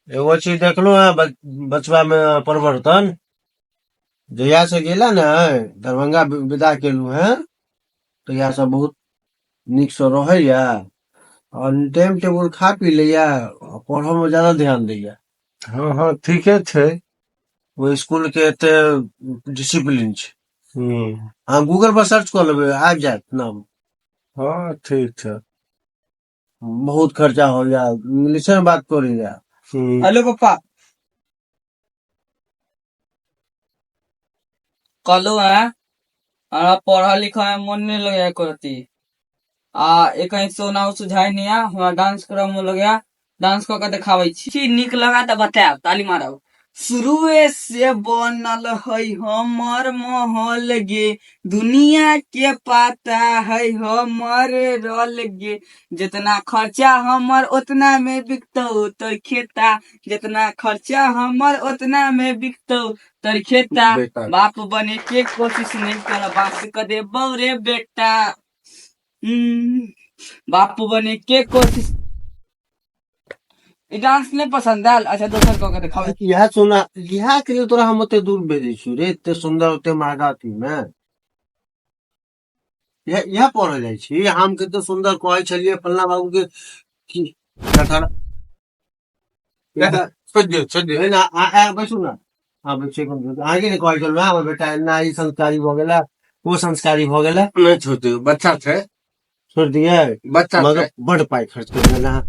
एगो चीज देखलो है बचवा में परिवर्तन। जहिया से गेला ने दरभंगा विदा केलू है, तहिया से बहुत निक से रहैया और टाइम टेबुल खा पी लैया, पढ़ो में ज्यादा ध्यान दैया। हाँ हाँ ठीके छै। वो स्कूल के एते डिसिप्लिन छै। हम्म। हाँ, गूगल पर सर्च कर लेबै, आबि जायत नाम। हाँ ठीक छै। बहुत खर्चा हो जाए, इंग्लिश में बात करी जा। हेलो पप्पा, कहलो है हमारा पढ़ा लिखा में मन नहीं लगे करती। एक कहीं सोना सुझाई नहीं आ, हमारा डांस करब में लगे, डांस करके दिखावे छी। निक लगा तो बताओ, ताली मारो। शुरुए से बनल है हमर महल गे, दुनिया के पता है हमर रल गे, जितना खर्चा हमर उतना में बिकतौ तर खेता, जितना खर्चा हमर उतना में बिकतौ तर खेता। बेटा बाप बने के कोशिश नहीं कर, बाप कदे बौरे बेटा। बापू बने के कोशिश। ई डांस नहीं पसंद आयल? अच्छा दोसर कह के दिखाओ। यह सुना, यह के लिए तोरा हम ओते दूर भेजे छी रे, एते सुंदर ओते महंगा थी में। यह पढ़े जाय छी, हम के तो सुंदर कहै छलिए फल्ला बाबू के की अठारह। छोड़ दियो। है ना, आ बैसू ना। हाँ बच्चे को आगे ने कहै छल हमर बेटा ना ई संस्कारी भ गेला, वो संस्कारी भ गेला। नहीं छोड़ दियो, बच्चा छै। छोड़ दिए बच्चा मगर छै। बड़ पाई खर्च कर देला।